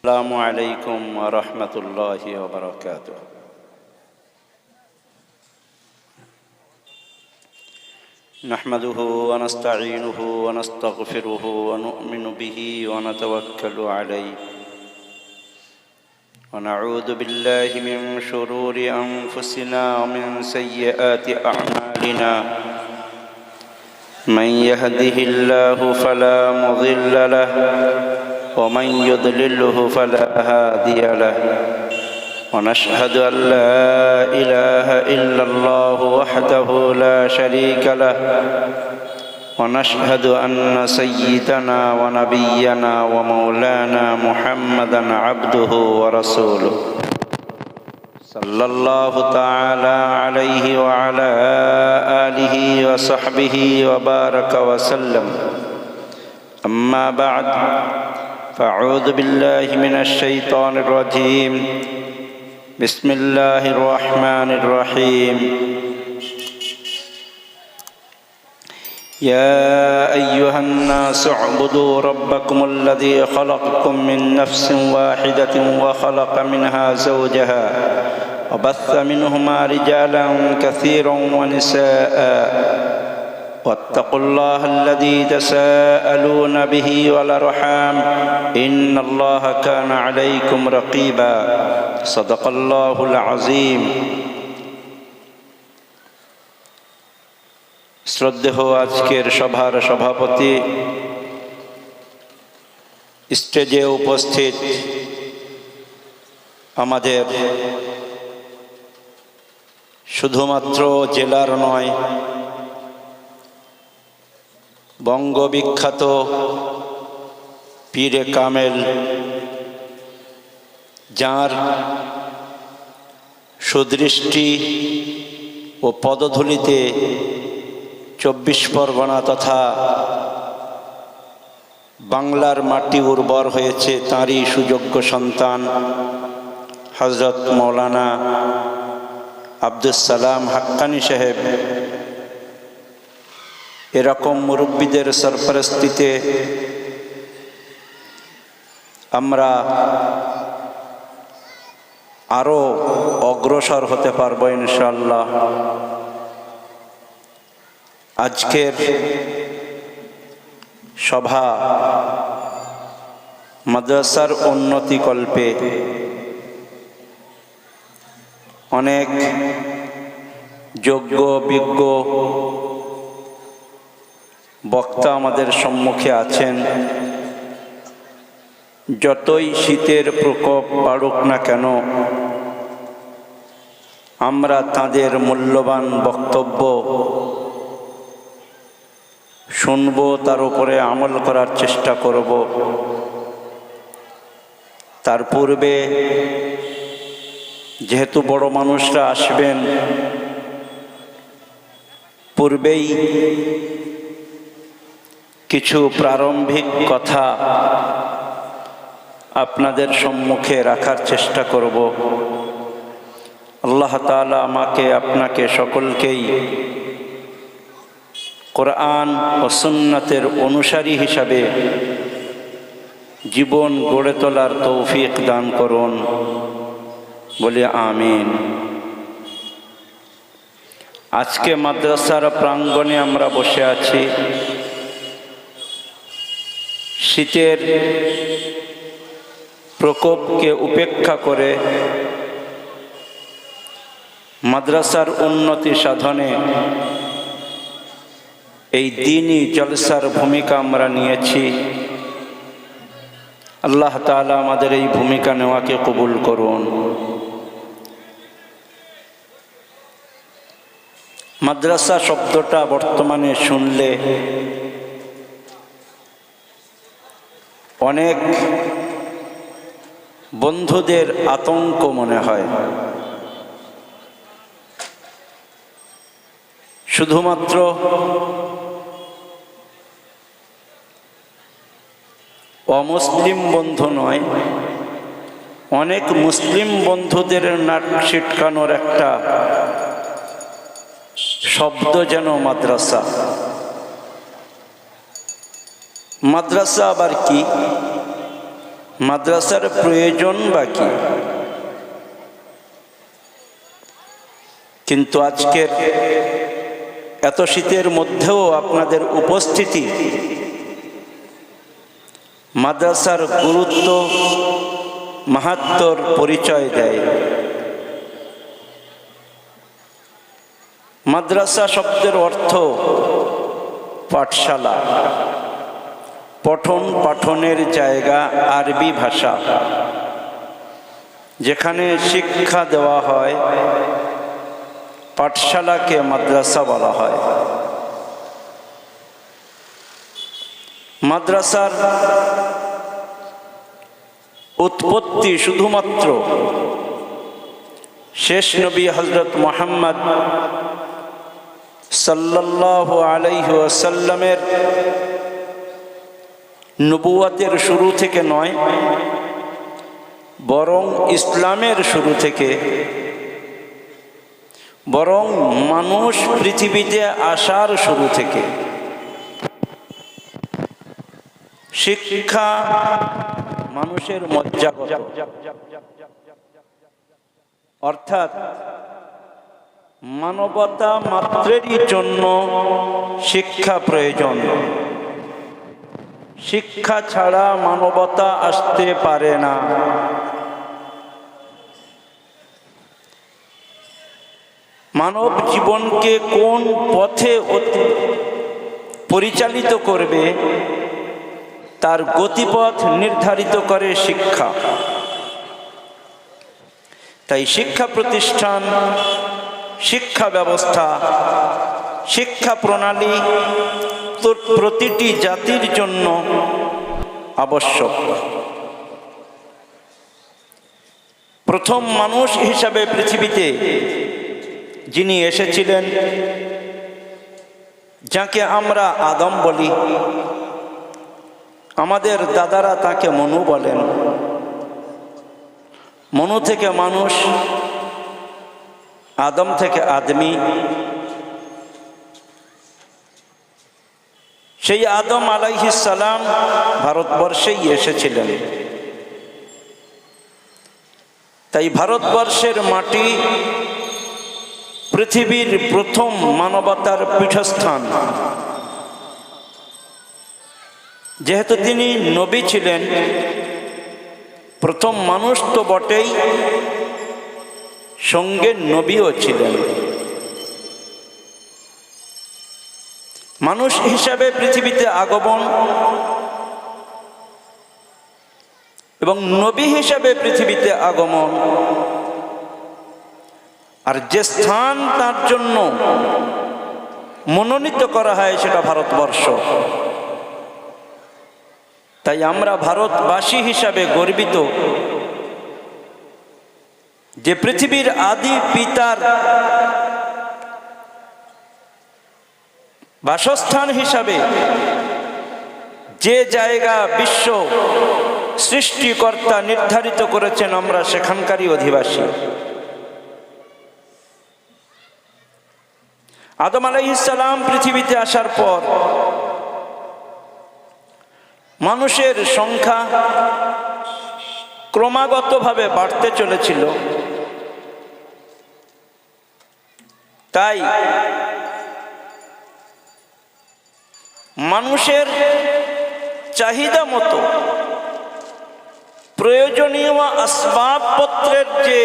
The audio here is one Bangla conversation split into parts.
السلام عليكم ورحمة الله وبركاته. نحمده ونستعينه ونستغفره ونؤمن به ونتوكل عليه ونعوذ بالله من شرور أنفسنا ومن سيئات أعمالنا. من يهده الله فلا مضل له ومن يضلله فلا هادي له. ونشهد أن لا إله إلا الله وحده لا شريك له. ونشهد أن سيدنا ونبينا ومولانا محمدا عبده ورسوله صلى الله تعالى عليه وعلى آله وصحبه وبارك وسلم. أما بعد، فأعوذ بالله من الشيطان الرجيم. بسم الله الرحمن الرحيم. يا أيها الناس اعبدوا ربكم الذي خلقكم من نفس واحدة وخلق منها زوجها وبث منهما رجالا كثيرا ونساء واتقوا الله الذي تساءلون به والأرحام إن الله كان عليكم رقيبا. صدق الله العظيم. শ্রদ্ধেয় আজকের সভার সভাপতি, স্টেজে উপস্থিত আমাদের শুধুমাত্র জেলার নয়, বঙ্গবিখ্যাত পীরে কামেল, যার সুদৃষ্টি ও পদধূলিতে 24 পরগনা তথা বাংলার মাটি উর্বর হয়েছে, তাঁরই সুযোগ্য সন্তান হযরত মৌলানা আব্দুস সালাম হাক্কানী সাহেব। এরকম মুরব্বীদের সরপরস্তিতে আমরা আরো অগ্রসর হতে পারবো ইনশাআল্লাহ। আজকের সভা মাদ্রাসার উন্নতি কল্পে অনেক যোগ্য বিজ্ঞ বক্তা আমাদের সম্মুখে আছেন। যতই শীতের প্রকোপ বাড়ুক না কেন, আমরা তাদের মূল্যবান বক্তব্য শুনব, তার উপরে আমল করার চেষ্টা করব। তার পূর্বে যেহেতু বড় মানুষরা আসবেন, পূর্বেই কিছু প্রারম্ভিক কথা আপনাদের সম্মুখে রাখার চেষ্টা করব। আল্লাহ তাআলা আমাকে, আপনাকে, সকলকেই কোরআন ও সুন্নাতের অনুসারী হিসাবে জীবন গড়ে তোলার তৌফিক দান করুন, বলি আমিন। আজকে মাদ্রাসার প্রাঙ্গণে আমরা বসে আছি। শীতের প্রকোপকে উপেক্ষা করে মাদ্রাসার উন্নতি সাধনে এই দ্বীনি জলসার ভূমিকা আমরা নিয়েছি। আল্লাহ তাআলা আমাদের এই ভূমিকা নেওয়াকে কবুল করুন। মাদ্রাসা শব্দটা বর্তমানে শুনলে অনেক বন্ধুদের আতঙ্ক মনে হয়। শুধুমাত্র অমুসলিম বন্ধু নয়, অনেক মুসলিম বন্ধুদের নাক ছিটকানোর একটা শব্দ যেন মাদ্রাসা। মাদ্রাসা আবার কি? মাদ্রাসার প্রয়োজন বাকি, কিন্তু আজকের এত শীতের মধ্যেও আপনাদের উপস্থিতি মাদ্রাসার গুরুত্ব মাহাত্ম্যর পরিচয় দেয়। মাদ্রাসা শব্দের অর্থ পাঠশালা, পঠন পাঠনের জায়গা, আরবি ভাষা, যেখানে শিক্ষা দেওয়া হয় পাঠশালাকে মাদ্রাসা বলা হয়। মাদ্রাসার উৎপত্তি শুধুমাত্র শেষ নবী হযরত মুহাম্মদ সাল্লাল্লাহু আলাইহি ওয়াসাল্লামের নবুয়তের শুরু থেকে নয়, বরং ইসলামের শুরু থেকে, বরং মানুষ পৃথিবীতে আসার শুরু থেকে। শিক্ষা মানুষের মজ্জাগত, অর্থাৎ মানবতা মাত্রেরই জন্য শিক্ষা প্রয়োজন। শিক্ষা ছাড়া মানবতা আসতে পারে না। মানব জীবনকে কোন পথে পরিচালিত করবে তার গতিপথ নির্ধারিত করে শিক্ষা। তাই শিক্ষা প্রতিষ্ঠান, শিক্ষা ব্যবস্থা, শিক্ষা প্রণালী প্রতিটি জাতির জন্য আবশ্যক। প্রথম মানুষ হিসাবে পৃথিবীতে যিনি এসেছিলেন, যাকে আমরা আদম বলি, আমাদের দাদারা তাকে মনু বলেন। মনু থেকে মানুষ, আদম থেকে আদমি। সেই আদম আলাইহিস সালাম ভারতবর্ষেই এসেছিলেন। তাই ভারতবর্ষের মাটি পৃথিবীর প্রথম মানবতার পীঠস্থান। যেহেতু তিনি নবী ছিলেন, প্রথম মানুষ তো বটেই, সঙ্গে নবীও ছিলেন। মানুষ হিসাবে পৃথিবীতে আগমন এবং নবী হিসাবে পৃথিবীতে আগমন, আর যে স্থান তার জন্য মনোনীত করা হয় সেটা ভারতবর্ষ। তাই আমরা ভারতবাসী হিসাবে গর্বিত যে পৃথিবীর আদি পিতার বাসস্থান হিসাবে যে জায়গা বিশ্ব সৃষ্টিকর্তা নির্ধারিত করেছেন, আমরা সেখানকারই অধিবাসী। আদম আলাইহিস সালাম পৃথিবীতে আসার পর মানুষের সংখ্যা ক্রমাগতভাবে বাড়তে চলেছিল। তাই মানুষের চাহিদা মতো প্রয়োজনীয় আসবাবপত্রের যে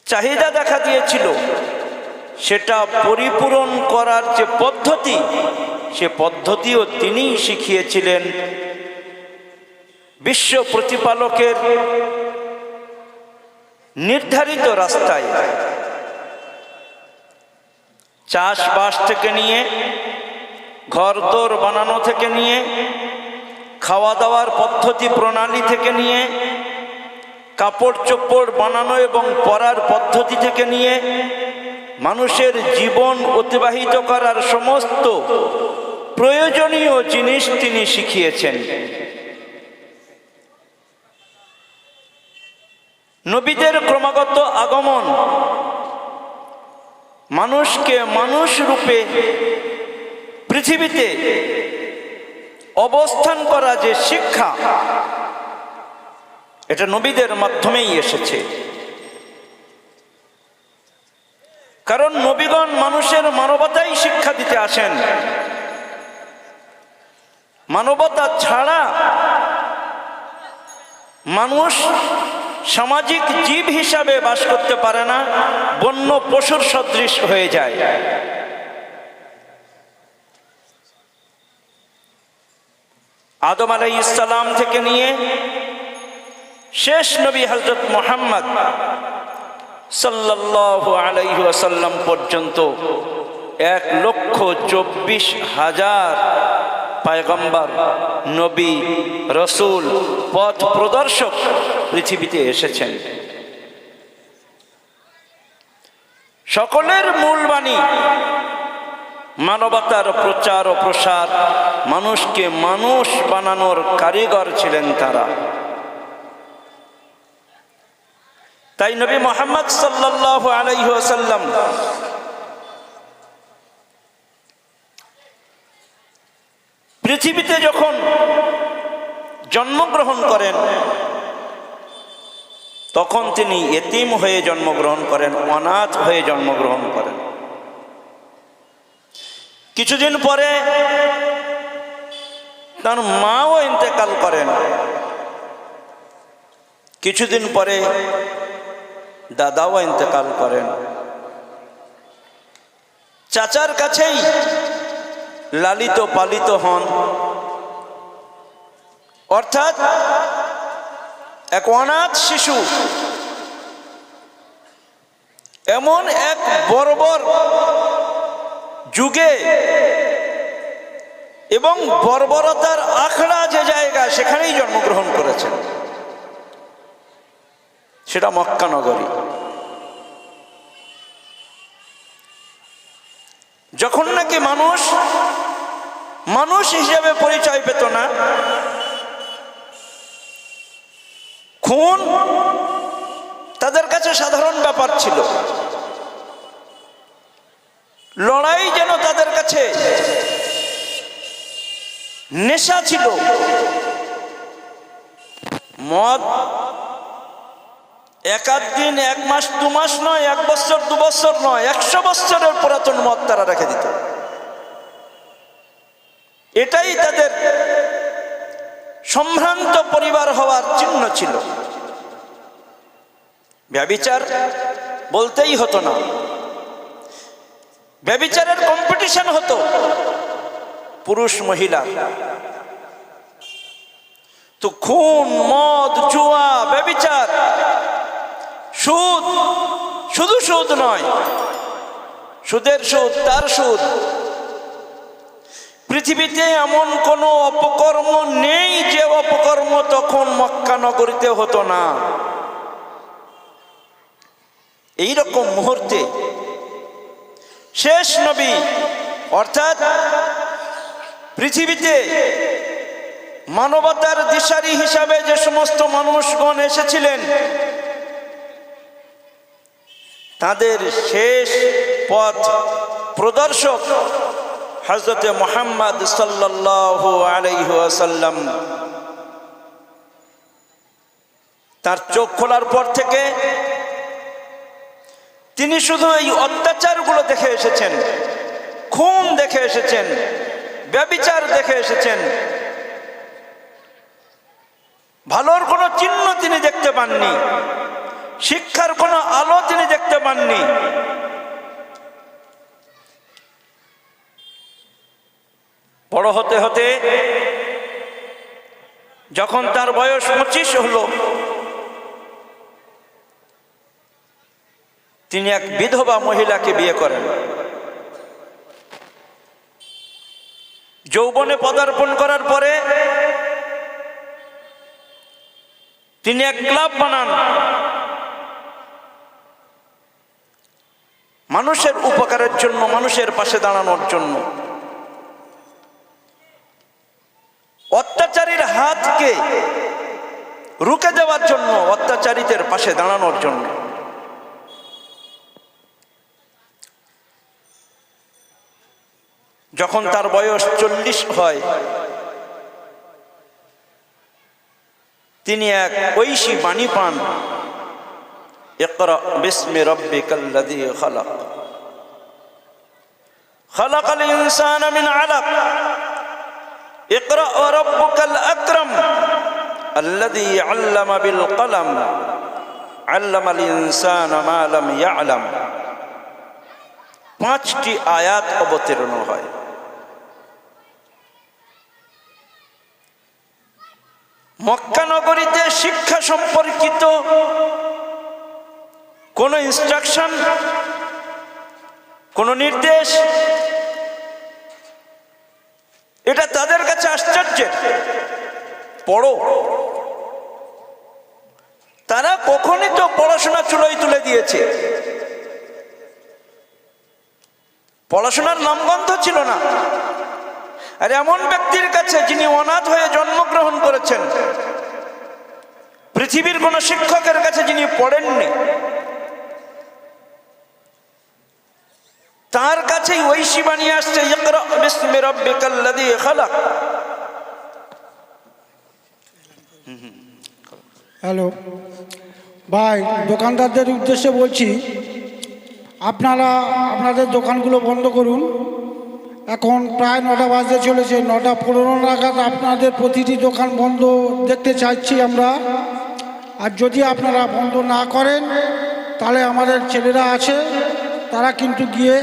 চাহিদা দেখা দিয়েছিল, সেটা পরিপূরণ করার যে পদ্ধতি, সে পদ্ধতিও তিনি শিখিয়েছিলেন বিশ্ব প্রতিপালকের নির্ধারিত রাস্তায়। চাষবাস থেকে নিয়ে, ঘরদোর বানানো থেকে নিয়ে, খাওয়া দাওয়ার পদ্ধতি প্রণালী থেকে নিয়ে, কাপড় চোপড় বানানো এবং পরার পদ্ধতি থেকে নিয়ে, মানুষের জীবন অতিবাহিত করার সমস্ত প্রয়োজনীয় জিনিস তিনি শিখিয়েছেন। নবীদের ক্রমাগত আগমন মানুষকে মানুষ রূপে পৃথিবীতে অবস্থান করা যে শিক্ষা, এটা নবীদের মাধ্যমেই এসেছে। কারণ নবীগণ মানুষের মানবতাই শিক্ষা দিতে আসেন। মানবতা ছাড়া মানুষ সামাজিক জীব হিসাবে বাস করতে পারে না, বন্য পশুর সদৃশ হয়ে যায়। আদম আলাইহিস সালাম থেকে নিয়ে শেষ নবী হযরত মুহাম্মদ সাল্লাল্লাহু আলাইহি ওয়াসাল্লাম পর্যন্ত 1,24,000 পয়গম্বর, নবী, রসুল, পথ প্রদর্শক পৃথিবীতে এসেছেন। সকলের মূল বাণী মানবতার প্রচার ও প্রসার, মানুষকে মানুষ বানানোর কারিগর ছিলেন তারা। তাই নবী মুহাম্মদ সাল্লাল্লাহু আলাইহি ওয়াসাল্লাম পৃথিবীতে যখন জন্মগ্রহণ করেন, তখন তিনি এতিম হয়ে জন্মগ্রহণ করেন, অনাথ হয়ে জন্মগ্রহণ করেন। কিছুদিন পরে তার মাও ইন্তেকাল করেন। কিছুদিন পরে দাদাও ইন্তেকাল করেন। চাচার কাছেই লালিত পালিত হন, অর্থাৎ এক অনাথ শিশু এমন এক বর্বর যুগে এবং বর্বরতার আখড়া যে জায়গা, সেখানেই জন্মগ্রহণ করেছেন, সেটা মক্কা নগরী। যখন নাকি মানুষ হিসেবে পরিচয় পেত না, খুন তাদের কাছে সাধারণ ব্যাপার ছিল, লড়াই যেন তাদের কাছে নেশা ছিল। মদ এক আধ দিন, এক মাস দু মাস নয়, এক বছর দু বছর নয়, 100 বছরের পুরাতন মদ তারা রেখে দিত। এটাই তাদের সম্ভ্রান্ত পরিবার হওয়ার চিহ্ন ছিল। ব্যভিচার বলতেই হতো না, ব্যভিচারের কম্পিটিশন হতো পুরুষ মহিলা। তো খুন, মদ, জুয়া, ব্যভিচার, সুদ, শুধু সুদ নয়, সুদের সুদ, তার সুদ। পৃথিবীতে এমন কোনো অপকর্ম নেই যে অপকর্ম তখন মক্কা নগরীতে হতো না। এইরকম মুহূর্তে শেষ নবী, অর্থাৎ পৃথিবীতে মানবতার দিশারি হিসাবে যে সমস্ত মানুষগণ এসেছিলেন, তাদের শেষ পথ প্রদর্শক হযরত মুহাম্মদ সাল্লাল্লাহু আলাইহি ওয়াসাল্লাম, তার চোখ খোলার পর থেকে তিনি শুধু এই অত্যাচারগুলো দেখে এসেছেন, খুন দেখে এসেছেন, ব্যভিচার দেখে এসেছেন। ভালোর কোনো চিহ্ন তিনি দেখতে পাননি, শিক্ষার কোনো আলো তিনি দেখতে পাননি। বড় হতে হতে যখন তার বয়স 25 হলো, তিনি এক বিধবা মহিলাকে বিয়ে করেন। যৌবনে পদার্পণ করার পরে তিনি এক ক্লাব বানান, মানুষের উপকারের জন্য, মানুষের পাশে দাঁড়ানোর জন্য, অত্যাচারীর হাতকে রুখে দেওয়ার জন্য, অত্যাচারীদের পাশে দাঁড়ানোর জন্য। যখন তার বয়স 40 হয়, তিনি এক ঐশী বাণী পান, ইকরা বিসমি রাব্বিকাল্লাযী খালাক, খালাকাল ইনসানা মিন আলাক, ইকরা ওয়া রাব্বুকাল আকরাম আল্লাযী আল্লামা বিল কলম আল্লামাল ইনসানা মা লাম ইয়ালাম। 5টি আয়াত অবতীর্ণ হয়। মক্কা নগরীতে শিক্ষা সম্পর্কিত কোন ইনস্ট্রাকশন, কোন নির্দেশ, এটা তাদের কাছে আশ্চর্যের। পড়ো, তারা কখনই তো পড়াশোনা চুলোয় তুলে দিয়েছে, পড়াশোনার নামগন্ধ ছিল না। আর এমন ব্যক্তির কাছে যিনি অনাথ হয়ে জন্মগ্রহণ করেছেন, পৃথিবীর কোন শিক্ষকের কাছে যিনি পড়েননি, তার কাছেই ঐশী বাণী আসছে, ইকরা বিসমি রাব্বিকাল্লাযী খালাক। হ্যালো ভাই, দোকানদারদের উদ্দেশ্যে বলছি, আপনারা আপনাদের দোকানগুলো বন্ধ করুন। এখন প্রায় 9টা বাজতে চলেছে, 9:15 নাগাদ আপনাদের প্রতিটি দোকান বন্ধ দেখতে চাইছি আমরা। আর যদি আপনারা বন্ধ না করেন তাহলে আমাদের ছেলেরা আছে, তারা কিন্তু গিয়ে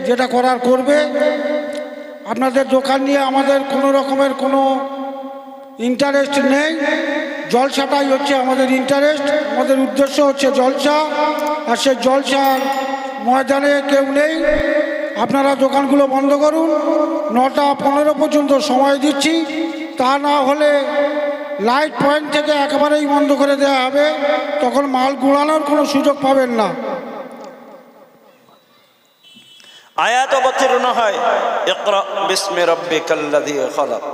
যেটা করার করবে। আপনাদের দোকান নিয়ে আমাদের কোনো রকমের কোনো ইন্টারেস্ট নেই, জলসাটাই হচ্ছে আমাদের ইন্টারেস্ট। আমাদের উদ্দেশ্য হচ্ছে জলসা, আর সেই জলসার ময়দানে কেউ নেই। আপনারা দোকানগুলো বন্ধ করুন, 9:15 পর্যন্ত সময় দিচ্ছি। তা না হলে লাইট পয়েন্ট থেকে একেবারেই বন্ধ করে দেওয়া হবে, তখন মাল গুড়ানোর কোনো সুযোগ পাবেন না। আয়াত অবতীর্ণ হয়, ইকরা বিসমি রাব্বিকাল্লাযী খালাক।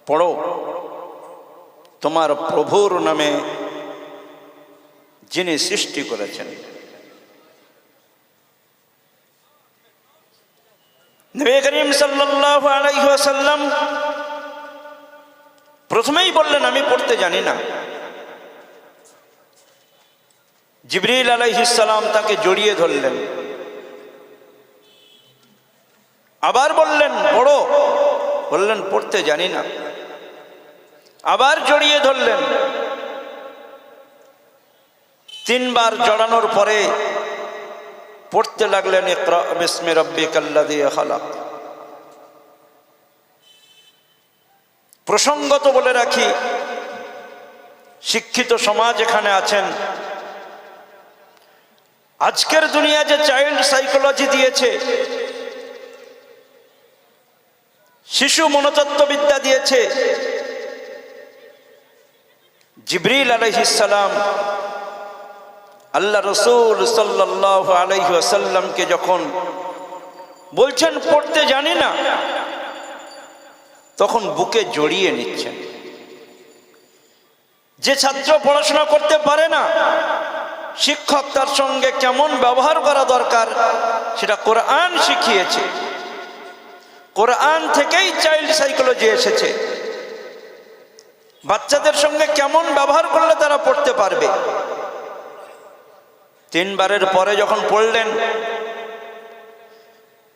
পড়ো, তোমার প্রভুর নামে যিনি সৃষ্টি করেছেন। নবী করিম সাল্লাল্লাহু আলাইহি ওয়াসাল্লাম প্রথমেই বললেন, আমি পড়তে জানি না। জিবরিল আলাইহিস সালাম তাকে জড়িয়ে ধরলেন, আবার বললেন পড়ো, বললেন পড়তে জানি না। আবার জড়িয়ে ধরলেন, 3 বার জড়ানোর পরে পড়তে লাগলেন, ইকরা বিসমি রাব্বিকাল্লাযী খালাক। প্রসঙ্গত বলে রাখি, শিক্ষিত সমাজ এখানে আছেন, আজকের দুনিয়া যে চাইল্ড সাইকোলজি দিয়েছে, শিশু মনোতত্ত্ববিদ্যা দিয়েছে, জিবরিল আলাইহিস সালাম আল্লাহ রাসূল সাল্লাল্লাহু আলাইহি ওয়াসাল্লামকে যখন বলছেন পড়তে জানি না, তখন বুকে জড়িয়ে নিচ্ছেন। যে ছাত্র পড়াশোনা করতে পারে না, শিক্ষক তার সঙ্গে কেমন ব্যবহার করা দরকার সেটা কোরআন শিখিয়েছে। কোরআন থেকেই চাইল্ড সাইকোলজি এসেছে। বাচ্চাদের সঙ্গে কেমন ব্যবহার করলে তারা পড়তে পারবে। 3 বারের পরে যখন পড়লেন,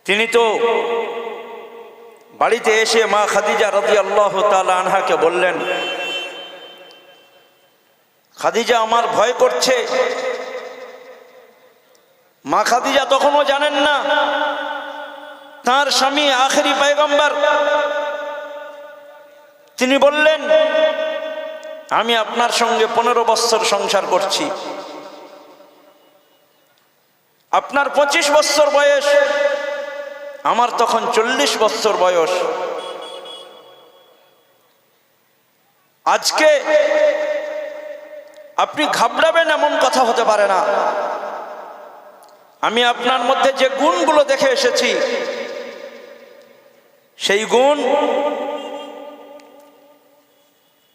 তিনি তো বাড়িতে এসে মা খাদিজা রাদিয়াল্লাহু তাআলা আনহাকে বললেন, খাদিজা আমার ভয় করছে। মা খাদিজা তখনও জানেন না তার স্বামী আখেরি পয়গম্বর। তিনি বললেন, আমি আপনার সঙ্গে 15 বছর সংসার করছি, আপনার 25 বছর বয়স, আমার তখন 40 বছর বয়স। আজকে আপনি ঘাবড়াবেন এমন কথা হতে পারে না। আমি আপনার মধ্যে যে গুণগুলো দেখে এসেছি, সেই গুণ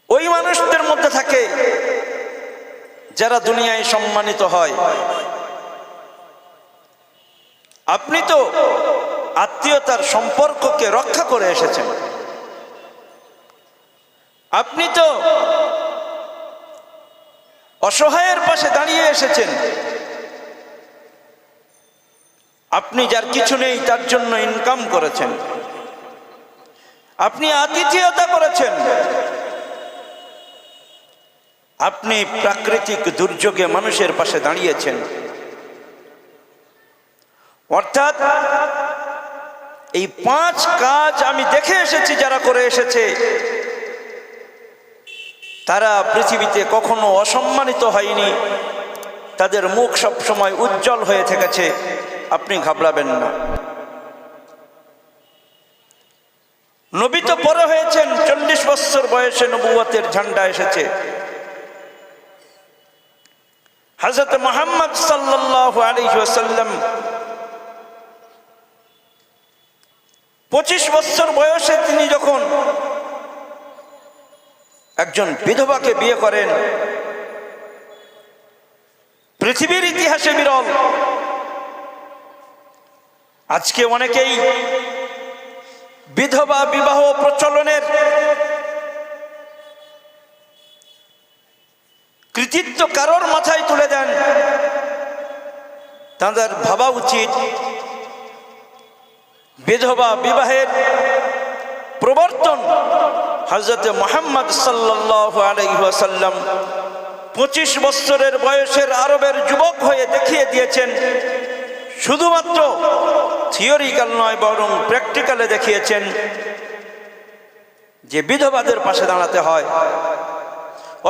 ওই মানুষদের মধ্যে থাকে যারা দুনিয়ায় সম্মানিত হয়। আপনি তো আত্মীয়তার সম্পর্ককে রক্ষা করে এসেছেন, আপনি তো অসহায়ের পাশে দাঁড়িয়ে এসেছেন। আপনি যার কিছু নেই তার জন্য ইনকাম করেছেন, আপনি আতিথেয়তা করেছেন, আপনি প্রাকৃতিক দুর্যোগে মানুষের পাশে দাঁড়িয়েছেন। অর্থাৎ এই 5 কাজ আমি দেখে এসেছি যারা করে এসেছে তারা পৃথিবীতে কখনো অসম্মানিত হয়নি, তাদের মুখ সব সময় উজ্জ্বল হয়ে থেকেছে। আপনি ঘাবড়াবেন না। নবী তো পরে হয়েছেন, 40 বছর বয়সে নবুয়তের ঝান্ডা এসেছে। হযরত মুহাম্মদ সাল্লাল্লাহু আলাইহি ওয়াসাল্লাম 25 বছর বয়সে তিনি যখন একজন বিধবাকে বিয়ে করেন, পৃথিবীর ইতিহাসে বিরল। আজকে অনেকেই বিধবা বিবাহ প্রচলনের কৃতিত্ব কারোর মাথায় তুলে দেন। তাদের ভাবা উচিত বিধবা বিবাহের প্রবর্তন হযরত মুহাম্মদ সাল্লাল্লাহু আলাইহি ওয়াসাল্লাম 25 বছরের বয়সের আরবের যুবক হয়ে দেখিয়ে দিয়েছেন। শুধুমাত্র থিওরিক্যাল নয়, বরং প্র্যাকটিক্যালে দেখিয়েছেন যে বিধবাদের পাশে দাঁড়াতে হয়,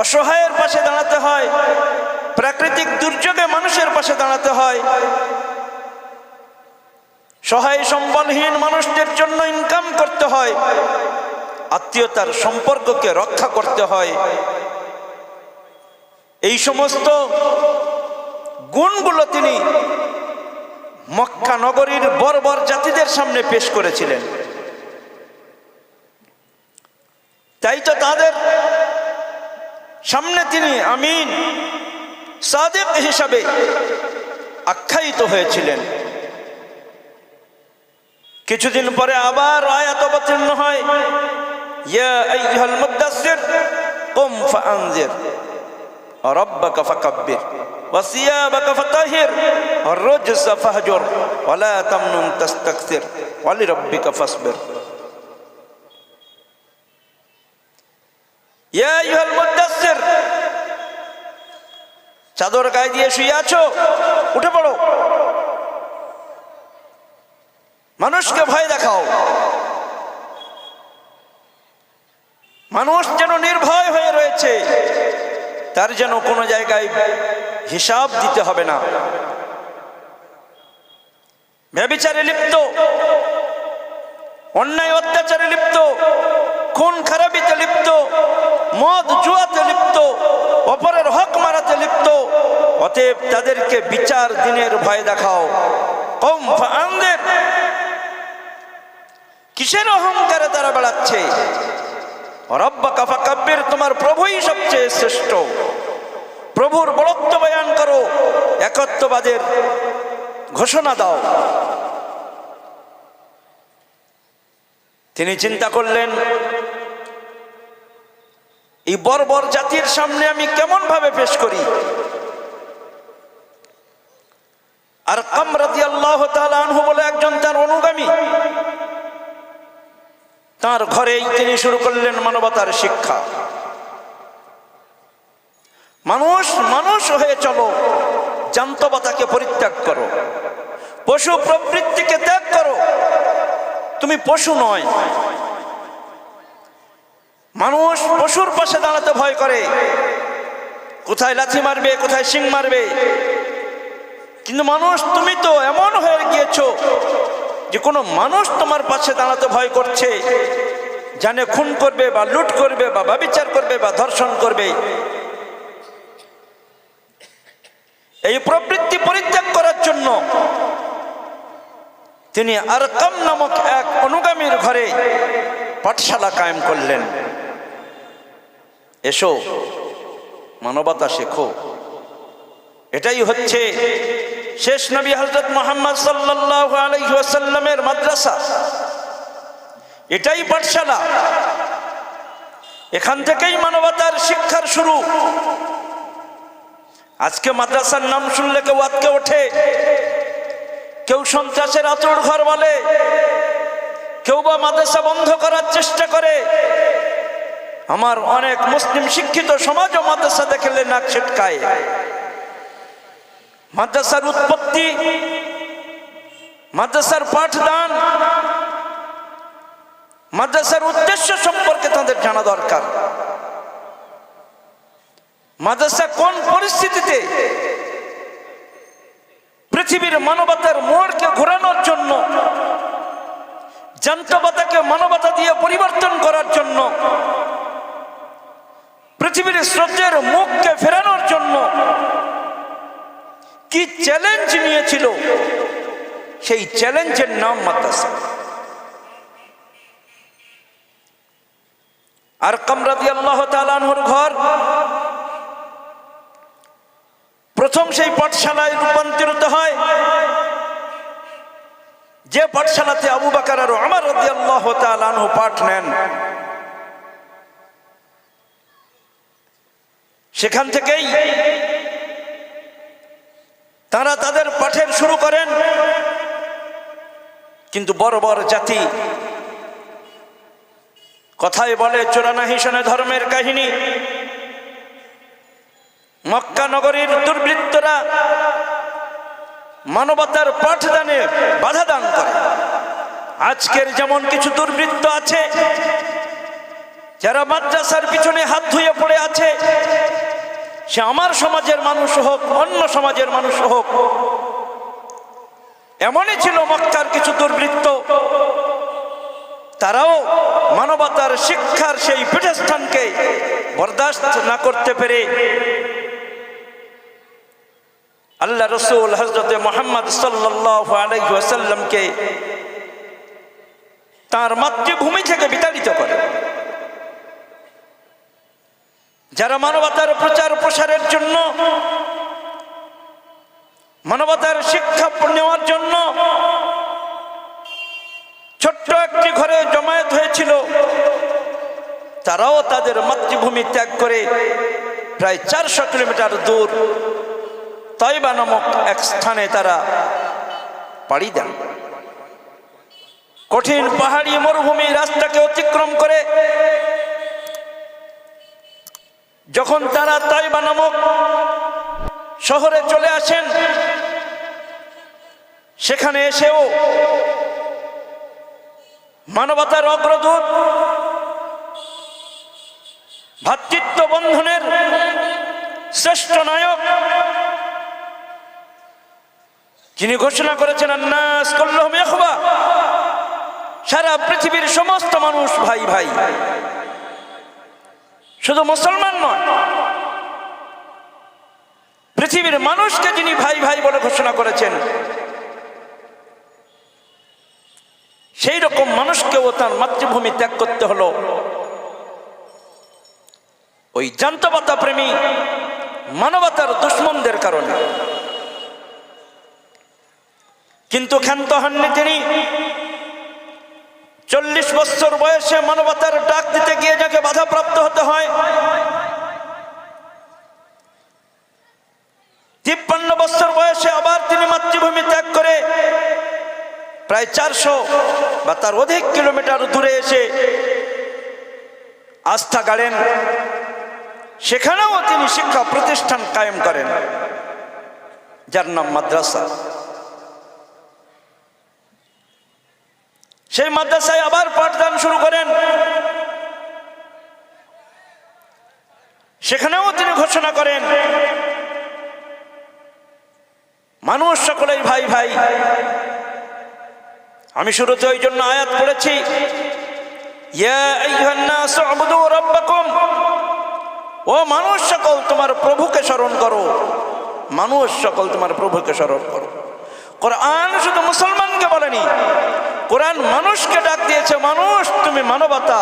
অসহায়ের পাশে দাঁড়াতে হয়, প্রাকৃতিক দুর্যোগে মানুষের পাশে দাঁড়াতে হয়, সহায় সম্বলহীন মানুষদের জন্য ইনকাম করতে হয়, আত্মীয়তার সম্পর্ককে রক্ষা করতে হয়। এই সমস্ত গুণগুলো তিনি মক্কা নগরীর বর্বর জাতিদের সামনে পেশ করেছিলেন। তাই তো তাদের সামনে তিনি আমিন সাদিক হিসাবে আখ্যায়িত হয়েছিলেন। কিছুদিন পরে আবার আয়াত অবতীর্ণ হয়, ইয়া আইয়ুহাল মুদ্দাসসির কুম ফাআনজির রাব্বাকা ফাকাব্বির ওয়া সিয়াবাকা ফাতাহির আর-রুজসা ফাহজুর ওয়া লা তামনুন তাস্তাকসির ওয়া লিরাব্বিকা ফাসবির। ইয়া আইয়ুহাল মুদ্দাসসির, চাদর গায়ে দিয়ে শুয়ে আছো, উঠে পড়ো, মানুষকে ভয় দেখাও। মানুষ যেন নির্ভয় হয়ে রয়েছে, তার যেন কোনো জায়গায় হিসাব দিতে হবে না। ব্যভিচারে লিপ্ত, অন্যায় অত্যাচারে লিপ্ত, খুন খারাপিতে লিপ্ত, মদ জুয়াতে লিপ্ত, অপরের হক মারাতে লিপ্ত, অতএব তাদেরকে বিচার দিনের ভয় দেখাও। কুম ফাআনজির, কিসের অহংকারে তারা বেড়াচ্ছে? রাব্বাকা ফাকাব্বির, তোমার প্রভুই সবচেয়ে শ্রেষ্ঠ। প্রভুর বড়ত্ব বয়ান করো, একত্ববাদের ঘোষণা দাও। তিনি চিন্তা করলেন, এই বর্বর জাতির সামনে আমি কেমন ভাবে পেশ করি। আরকাম রাদিয়াল্লাহু তাআলা আনহু বলে একজন তার অনুগামী, তার ঘরেই তিনি শুরু করলেন মানবতার শিক্ষা। মানুষ মানুষ হয়ে চলো, জান্তবতাকে পরিত্যাগ করো, পশু প্রবৃত্তিকে ত্যাগ করো। তুমি পশু নয়। মানুষ পশুর পাশে দাঁড়াতে ভয় করে, কোথায় লাথি মারবে, কোথায় শিং মারবে। কিন্তু মানুষ, তুমি তো এমন হয়ে গিয়েছো যে কোনো মানুষ তোমার পাশে দাঁড়াতে ভয় করছে, জানে খুন করবে বা লুট করবে বা ব্যভিচার করবে বা ধর্ষণ করবে। এই প্রবৃত্তি পরিত্যাগ করার জন্য তিনি আরকাম নামক এক অনুগামীর ঘরে পাঠশালা কায়েম করলেন। এসো, মানবতা শেখো। এটাই হচ্ছে শেষ নবী হযরত মুহাম্মদ সাল্লাল্লাহু আলাইহি ওয়াসাল্লামের মাদ্রাসা, এটাই পাঠশালা। এখান থেকেই মানবতার শিক্ষার শুরু। আজকে মাদ্রাসার নাম শুনলে কেউ আটকে ওঠে, কেউ সন্ত্রাসের আঁতুড় ঘর বলে, কেউ বা মাদ্রাসা বন্ধ করার চেষ্টা করে। আমার অনেক মুসলিম শিক্ষিত সমাজও মাদ্রাসা দেখলে নাক ছিটকায়। মাদ্রাসার উৎপত্তি, মাদ্রাসার পাঠদান, মাদ্রাসার উদ্দেশ্য সম্পর্কে তাদের জানা দরকার। মাদ্রাসা কোন পরিস্থিতিতে পৃথিবীর মানবতার মোড়কে ঘোরানোর জন্য, জান্তবতাকে মানবতা দিয়ে পরিবর্তন করার জন্য, পৃথিবীর স্রোতের মুখকে ফেরানোর জন্য কি চ্যালেঞ্জ নিয়েছিল, সেই চ্যালেঞ্জের নাম মাদ্রাসা। আরকাম রাদিয়াল্লাহু তাআলা আনহুর ঘর প্রথম সেই পাঠশালায় রূপান্তরিত হয়, যে পাঠশালাতে আবু বকর আর ওমর রাদিয়াল্লাহু তাআলা আনহু পাঠ নেন। সেখান থেকেই তারা তাদের পাঠের শুরু করেন। কিন্তু বর্বর জাতি, কথায় বলে চোরানাহি শোনে ধর্মের কাহিনী। মক্কা নগরীর দুর্বৃত্তরা মানবতার পাঠদানে বাধা দান করে। আজকের যেমন কিছু দুর্বৃত্ত আছে যারা মাদ্রাসার পিছনে হাত ধুয়ে পড়ে আছে, সে আমার সমাজের মানুষ হোক, অন্য সমাজের মানুষ হোক, এমনই ছিল মক্কার কিছু দুর্বৃত্ত। তারাও মানবতার শিক্ষার সেই পীঠস্থানকে বরদাস্ত না করতে পেরে আল্লাহ রসুল হযরত মুহাম্মদ সাল্লাল্লাহু আলাইহি ওয়াসাল্লামকে তার মাতৃভূমি থেকে বিতাড়িত করে। যারা মানবতার প্রচার প্রসারের জন্য, মানবতার শিক্ষা নেওয়ার জন্য ছোট্ট একটি ঘরে জমায়েত হয়েছিল, তারাও তাদের মাতৃভূমি ত্যাগ করে প্রায় 400 কিলোমিটার দূর তয়বা নামক এক স্থানে তারা পাড়ি দেন। কঠিন পাহাড়ি মরুভূমি রাস্তাকে অতিক্রম করে যখন তারা তয়বা নামক শহরে চলে আসেন, সেখানে এসেও মানবতার অগ্রদূত, ভ্রাতৃত্ব বন্ধনের শ্রেষ্ঠ নায়ক, যিনি ঘোষণা করেছেন আন্নাস কুল্লুহুম ইখওয়া, সারা পৃথিবীর সমস্ত মানুষ ভাই ভাই, শুধু মুসলমান নয়, পৃথিবীর মানুষকে যিনি ভাই ভাই বলে ঘোষণা করেছেন, সেই রকম মানুষকেও তার মাতৃভূমি ত্যাগ করতে হলো ওই জান্তবতা প্রেমী মানবতার দুশ্মনদের কারণে। কিন্তু ক্ষান্ত হননি তিনি। 40 বছর বয়সে মানবতার ডাক দিতে গিয়ে যাকে বাধাপ্রাপ্ত হতে হয়, 53 বছর বয়সে আবার তিনি মাতৃভূমি ত্যাগ করে প্রায় 400 বা তার অধিক কিলোমিটার দূরে এসে আস্থা গাড়েন। সেখানেও তিনি শিক্ষা প্রতিষ্ঠান কায়েম করেন, যার নাম মাদ্রাসা। সেই মাদ্রাসায় আবার পাঠদান শুরু করেন। সেখানেও তিনি ঘোষণা করেন মানুষ সকলেই ভাই ভাই। আমি শুরুতে ওই জন্য আয়াত পড়েছি, ইয়া আইয়ুহান নাস উবুদু রাব্বাকুম, ও মানুষ সকল তোমার প্রভুকে স্মরণ করো, মানুষ সকল তোমার প্রভুকে স্মরণ করো। কোরআন শুধু মুসলমানকে বলেনি, কোরআন মানুষকে ডাক দিয়েছে, মানুষ তুমি মানবতা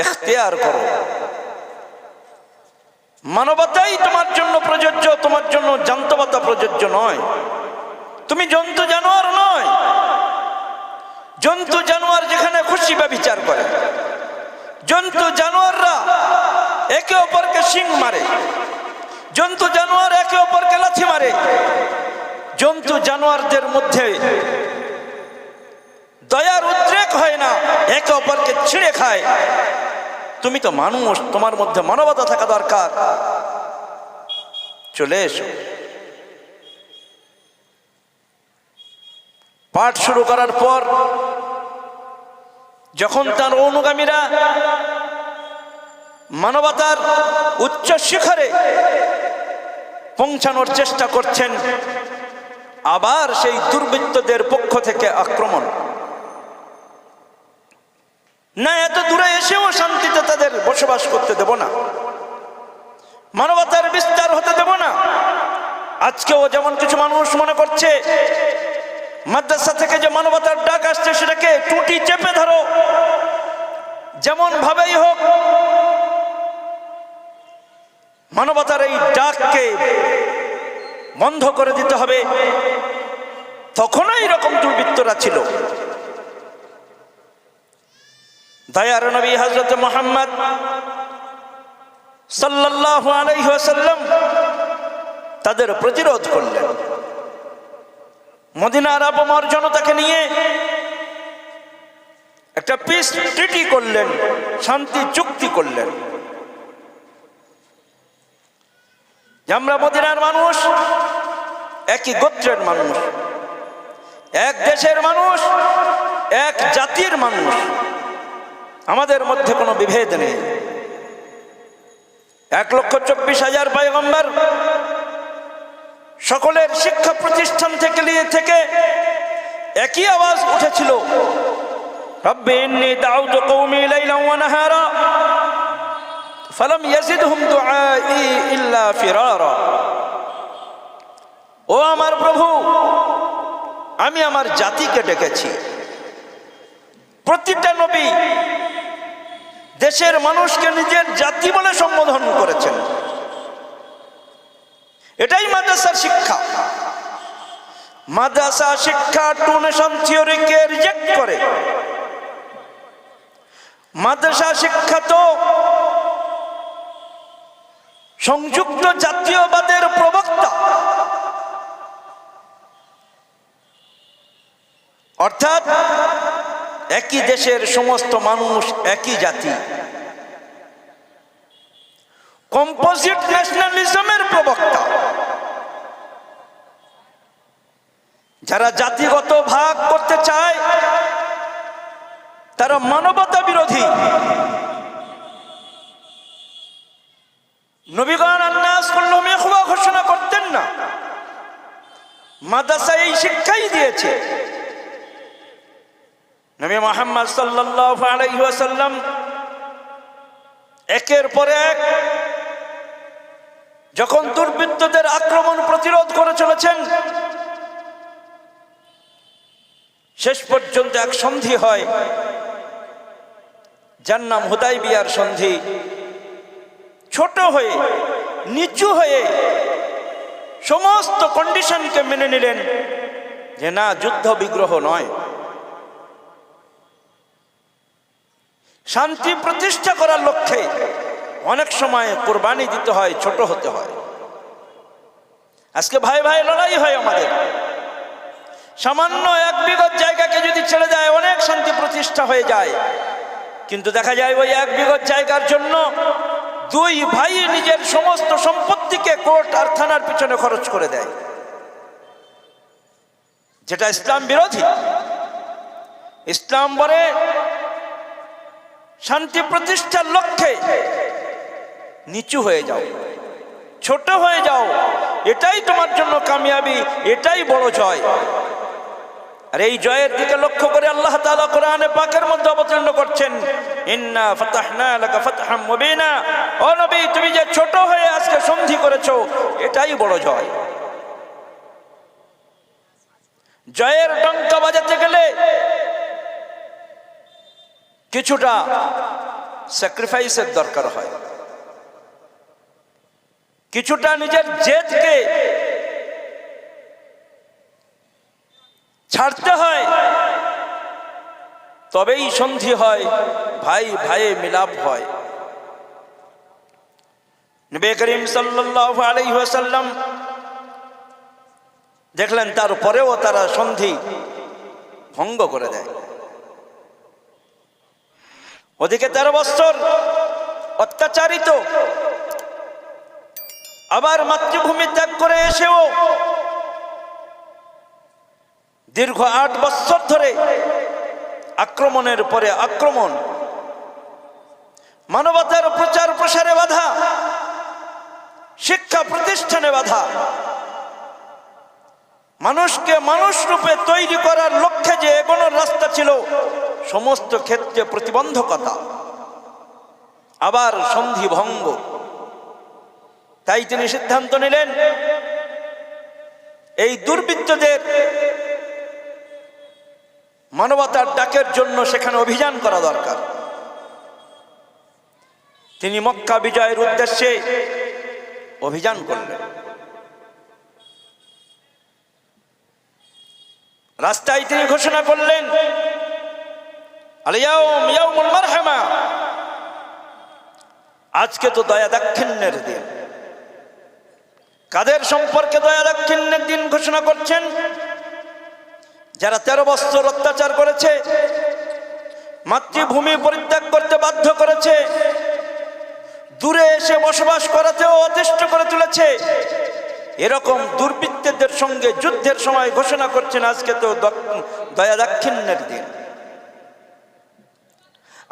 ইখতিয়ার করো, মানবতাই তোমার জন্য প্রযোজ্য, তোমার জন্য জান্তবতা প্রযোজ্য নয়। তুমি জন্তু জানোয়ার নয়। জন্তু জানোয়ার যেখানে খুশি ব্যভিচার করে, জন্তু জানোয়াররা একে অপরকে শিং মারে, জন্তু জানোয়ার একে অপরকে লাথি মারে, জন্তু জানোয়ারদের মধ্যে দয়ার উদ্রেক হয় না, একে অপরকে ছিঁড়ে খায়। তুমি তো মানুষ, তোমার মধ্যে মানবতা থাকা দরকার। চলে এসো। পাঠ শুরু করার পর যখন তার অনুগামীরা মানবতার উচ্চ শিখরে পৌঁছানোর চেষ্টা করছেন, আবার সেই দুর্বৃত্তদের পক্ষ থেকে আক্রমণ। না, এত দূরে এসেও শান্তিতে তাদের বসবাস করতে দেব না, মানবতার বিস্তার হতে দেব না। আজকেও যেমন কিছু মানুষ মনে করছে মাদ্রাসা থেকে যে মানবতার ডাক আসছে সেটাকে টুটি চেপে ধরো, যেমন ভাবেই হোক মানবতার এই ডাককে বন্ধ করে দিতে হবে। তখনও এরকম দুর্বৃত্তরা ছিল। দয়ার নবী হযরত মুহাম্মদ সাল্লাল্লাহু আলাইহি ওয়াসাল্লাম তাদের প্রতিরোধ করলেন। মদিনার আপামর জনতাকে নিয়ে একটা পিস ট্রিটি করলেন, শান্তি চুক্তি করলেন যে আমরা মদিনার মানুষ, একই গোত্রের মানুষ, এক দেশের মানুষ, এক জাতির মানুষ, আমাদের মধ্যে কোনো বিভেদ নেই। 1,24,000 পয়গম্বর, সকলের শিক্ষা প্রতিষ্ঠান থেকে একই আওয়াজ উঠেছিল, রব্বি ইন্নী দাউতু কওমি লাইলান ওয়া নাহারা ফালাম ইয়াজিদহুম দুআই ইল্লা ফিরারা। ও আমার প্রভু, আমি আমার জাতিকে ডেকেছি। প্রতিটা নবী দেশের মানুষকে নিজের জাতি বলে সম্বোধন করেছেন। এটাই মাদ্রাসার শিক্ষা। মাদ্রাসা শিক্ষা টু নেশন থিওরিকে রিজেক্ট করে। মাদ্রাসা শিক্ষা তো সংযুক্ত জাতীয়বাদের প্রবক্তা, অর্থাৎ একই দেশের সমস্ত মানুষ একই জাতি, কম্পোজিট ন্যাশনালিজমের প্রবক্তা। যারা জাতিগত ভাগ করতে চায় তারা মানবতা বিরোধী। নবীগণ আন্নাস কুল্লুহুম ইখওয়া ঘোষণা করতেন না, মাদ্রাসা এই শিক্ষাই দিয়েছে। নবী মুহাম্মদ সাল্লাল্লাহু আলাইহি ওয়াসাল্লাম একের পর এক যখন দুর্বৃত্তদের আক্রমণ প্রতিরোধ করে চলেছেন, শেষ পর্যন্ত এক সন্ধি হয়, যার নাম হুদাইবিয়ার সন্ধি। ছোট হয়ে, নিচু হয়ে সমস্ত কন্ডিশনকে মেনে নিলেন যে না, যুদ্ধ বিগ্রহ নয়, শান্তি প্রতিষ্ঠা করার লক্ষ্যে অনেক সময় কুরবানি দিতে হয়, ছোট হতে হয়। আজকে ভাই ভাই লড়াই হয় আমাদের। সামান্য 1 বিঘত জায়গাকে যদি ছেড়ে দেয় অনেক শান্তি প্রতিষ্ঠা হয়ে যায়, কিন্তু দেখা যায় ওই 1 বিঘত জায়গার জন্য 2 ভাই নিজের সমস্ত সম্পত্তিকে কোর্ট আর থানার পিছনে খরচ করে দেয়, যেটা ইসলাম বিরোধী। ইসলাম বলে শান্তি প্রতিষ্ঠার লক্ষ্যে নিচু হয়ে যাও, ছোট হয়ে যাও, এটাই তোমার জন্য কামিয়াবি, এটাই বড় জয়। আর এই জয়ের দিকে লক্ষ্য করে আল্লাহ তাআলা কোরআনে পাকের মধ্যে অবতীর্ণ করছেন, ইন্না ফাতাহনা লাকা ফাতহাম মুবিনা। ও নবী, তুমি যে ছোট হয়ে আজকে সন্ধি করেছো, এটাই বড় জয়। জয়ের ডঙ্কা বাজাতে গেলে কিছুটা স্যাক্রিফাইসের দরকার হয়, কিছুটা নিজের জেদকে ছাড়তে হয়, তবেই সন্ধি হয়, ভাই ভাইয়ে মিলাপ হয়। নবী করিম সাল্লাল্লাহু আলাইহি ওয়াসাল্লাম দেখলেন তারপরেও তারা সন্ধি ভঙ্গ করে দেয়। ওদিকে 13 বছর অত্যাচারিত, আবার মাতৃভূমি ত্যাগ করে এসেও দীর্ঘ 8 বছর ধরে আক্রমণের পরে আক্রমণ, মানবতার প্রচার প্রসারে বাধা, শিক্ষা প্রতিষ্ঠানে বাধা, মানুষকে মানুষ রূপে তৈরি করার লক্ষ্যে যে এগোনোর রাস্তা ছিল সমস্ত ক্ষেত্রে প্রতিবন্ধকতা, আবার সন্ধি ভঙ্গ। তাই তিনি সিদ্ধান্ত নিলেন এই দুর্বৃত্তদের মানবতার ডাকের জন্য সেখানে অভিযান করা দরকার। তিনি মক্কা বিজয়ের উদ্দেশ্যে অভিযান করলেন। রাস্তায় তিনি ঘোষণা করলেন, আল ইয়াউম ইয়াউমুল মারহামা, আজকে তো দয়া দাক্ষিণ্যের দিন। কাদের সম্পর্কে দয়া দাক্ষিণ্যের দিন ঘোষণা করছেন? যারা 13 বছর অত্যাচার করেছে, মাতৃভূমি পরিত্যাগ করতে বাধ্য করেছে, দূরে এসে বসবাস করাতেও অতিষ্ঠ করে তুলেছে, এরকম দুর্বৃত্তদের সঙ্গে যুদ্ধের সময় ঘোষণা করছেন আজকে তো দয়া দাক্ষিণ্যের দিন।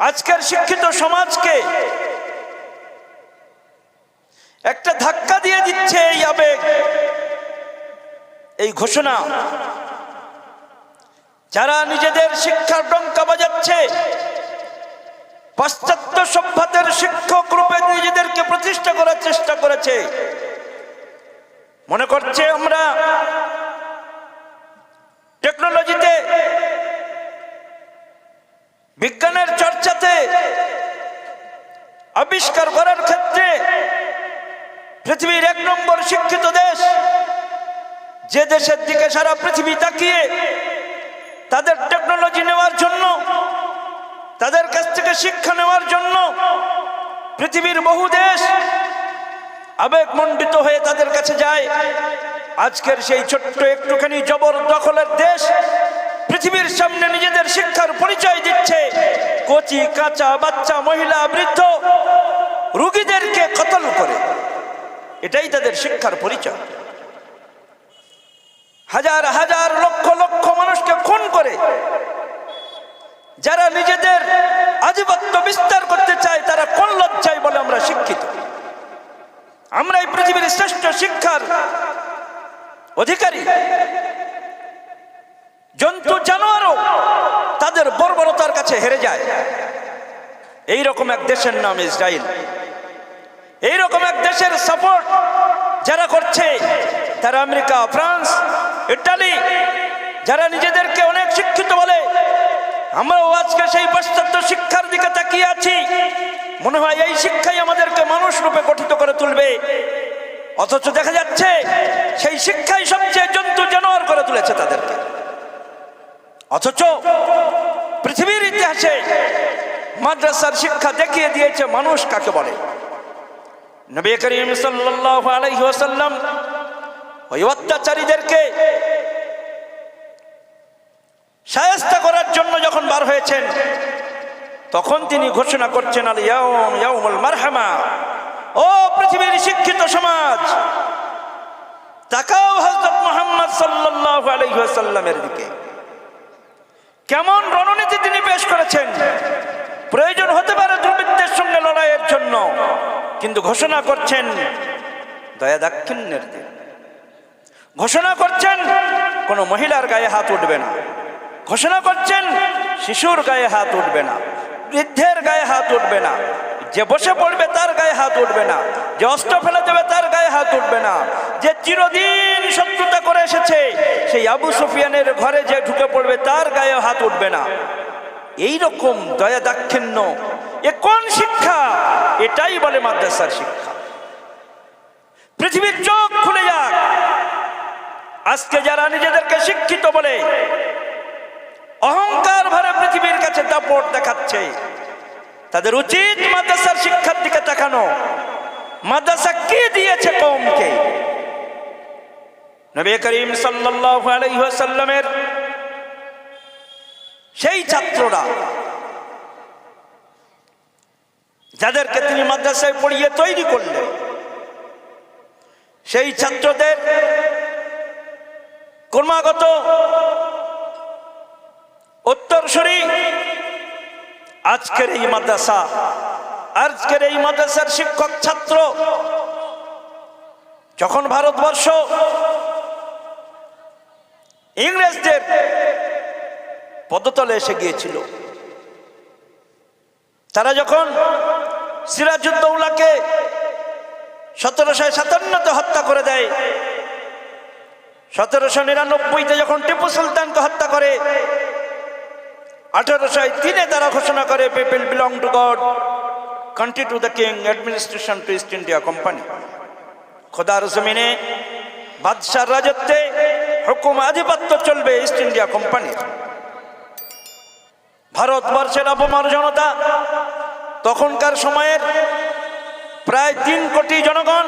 আজকের শিক্ষিত সমাজকে একটা ধাক্কা দিয়ে দিচ্ছে এই আবেগ, এই ঘোষণা। যারা নিজেদের শিক্ষার ডঙ্কা বাজাচ্ছে, পাশ্চাত্য সভ্যতার শিক্ষক রূপে নিজেদেরকে প্রতিষ্ঠা করার চেষ্টা করেছে, মনে করছে আমরা টেকনোলজিতে, বিজ্ঞানের চর্চাতে, আবিষ্কার করার ক্ষেত্রে পৃথিবীর 1 নম্বর শিক্ষিত দেশ। যে দেশের দিকে সারা পৃথিবী তাকিয়ে তাদের টেকনোলজি নেওয়ার জন্য, তাদের কাছ থেকে শিক্ষা নেওয়ার জন্য পৃথিবীর বহু দেশ আবেগমণ্ডিত হয়ে তাদের কাছে যায়। আজকের সেই ছোট্ট একটুখানি জবরদখলের দেশ পৃথিবীর সামনে নিজেদের শিক্ষার পরিচয় দিচ্ছে। কচি কাঁচা বাচ্চা, মহিলা, বৃদ্ধ, রোগীদেরকে কতল করে, এটাই তাদের শিক্ষার পরিচয়। হাজার হাজার লক্ষ লক্ষ মানুষকে খুন করে যারা নিজেদের আধিপত্য বিস্তার করতে চায়, তারা কোন লজ্জায় বলে আমরা শিক্ষিত, আমরা এই পৃথিবীর শ্রেষ্ঠ শিক্ষার অধিকারী। জন্তু জানোয়ারও তাদের বর্বরতার কাছে হেরে যায়। এইরকম এক দেশের নাম ইসরায়েল। এইরকম এক দেশের সাপোর্ট যারা করছে তারা আমেরিকা, ফ্রান্স, ইটালি, যারা নিজেদেরকে অনেক শিক্ষিত বলে। আমরাও আজকে সেই পাশ্চাত্য শিক্ষার দিকে তাকিয়ে আছি, মনে হয় এই শিক্ষাই আমাদেরকে মানুষ রূপে গঠিত করে তুলবে। অথচ দেখা যাচ্ছে সেই শিক্ষাই সবচেয়ে জন্তু জানোয়ার করে তুলেছে তাদেরকে। অথচ পৃথিবীর ইতিহাসে মাদ্রাসার শিক্ষা দেখিয়ে দিয়েছে মানুষ কাকে বলে। নবী করিম সাল্লাল্লাহু আলাইহি ওয়াসাল্লাম ওই অত্যাচারীদেরকে শায়েস্তা করার জন্য যখন বার হয়েছেন, তখন তিনি ঘোষণা করছেন, আল ইয়াউম ইয়াউমুল মারহামা। ও পৃথিবীর শিক্ষিত সমাজ, তাকাও হযরত মুহাম্মদ সাল্লাল্লাহু আলাইহি ওয়াসাল্লামের দিকে। কেমন রণনীতি তিনি পেশ করেছেন। প্রয়োজন হতে পারে দুর্বৃত্তের সঙ্গে লড়াইয়ের জন্য, কিন্তু ঘোষণা করছেন দয়া দাক্ষিণ্যের দিন। ঘোষণা করছেন কোনো মহিলার গায়ে হাত উঠবে না। ঘোষণা করছেন শিশুর গায়ে হাত উঠবে না, বৃদ্ধের গায়ে হাত উঠবে না, যে বসে পড়বে তার গায়ে হাত উঠবে না, যে অস্ত্র ফেলে দেবে তার গায়ে হাত উঠবে না, যে চিরদিন শত্রুতা করে এসেছে সেই আবু সুফিয়ানের ঘরে যে ঢুকে পড়বে তার গায়ে হাত উঠবে না। এই রকম দয়া দাক্ষিণ্য, এ কোন শিক্ষা? এটাই বলে মাদ্রাসার শিক্ষা। পৃথিবীর চোখ খুলে যাক। আজকে যারা নিজেদেরকে শিক্ষিত বলে অহংকার ভরে পৃথিবীর কাছে দাপট দেখাচ্ছে, তাদের উচিত মাদ্রাসার শিক্ষার দিকে তাকানো। মাদ্রাসা কি দিয়েছে কওমকে? নবী করিম সাল্লাল্লাহু আলাইহি ওয়াসাল্লামের সেই ছাত্ররা যাদেরকে তিনি মাদ্রাসায় পড়িয়ে তৈরি করলেন, সেই ছাত্রদের ক্রমাগত উত্তরসূরি আজকের এই মাদ্রাসা, আজকের এই মাদ্রাসার শিক্ষক ছাত্র যখন ভারতবর্ষ ইংরেজদের পদতলে এসে গিয়েছিল, তারা যখন সিরাজউদ্দৌলাকে 1757 হত্যা করে দেয়, 1799 যখন টিপু সুলতানকে হত্যা করে, 1803 তারা ঘোষণা করে people belong to God, country to the king, administration to East India Company. খোদার জমিনে বাদশার রাজত্বে হুকুম আধিপত্য চলবে ইস্ট ইন্ডিয়া কোম্পানির। ভারতবর্ষের অপমর জনতা, তখনকার সময়ের প্রায় 3 কোটি জনগণ,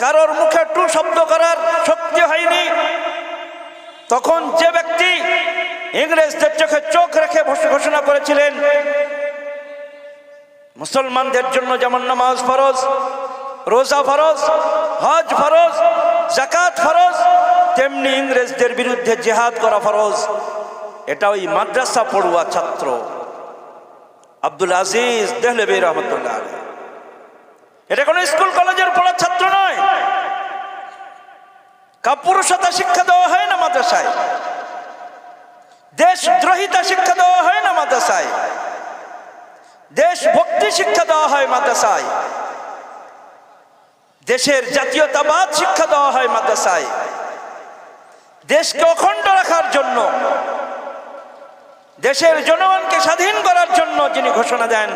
কারোর মুখে টু শব্দ করার শক্তি হয়নি। তখন যে ব্যক্তি ইংরেজদের চোখে চোখ রেখে ঘোষণা করেছিলেন মুসলমানদের জন্য যেমন নামাজ ফরজ, রোজা ফরজ, হজ ফরজ, যাকাত ফরজ, তেমনি ইংরেজদের বিরুদ্ধে জিহাদ করা ফরজ, এটা ওই মাদ্রাসা পড়ুয়া ছাত্র আব্দুল আজিজ দেহলভী রহমতুল্লাহ আলাইহি। এটা কোনো স্কুল কলেজের পড়া ছাত্র নয়। কাপুরুষতা শিক্ষা দেওয়া হয় না মাদ্রাসায়, দেশদ্রোহিতা শিক্ষা দেওয়া হয় না মাদ্রাসায়, দেশভক্তি শিক্ষা দেওয়া হয় মাদ্রাসায়, দেশের জাতীয়তাবাদ শিক্ষা দেওয়া হয় মাদ্রাসায়। দেশকে অখণ্ড রাখার জন্য, দেশের জনগণকে স্বাধীন করার জন্য যিনি ঘোষণা দেন,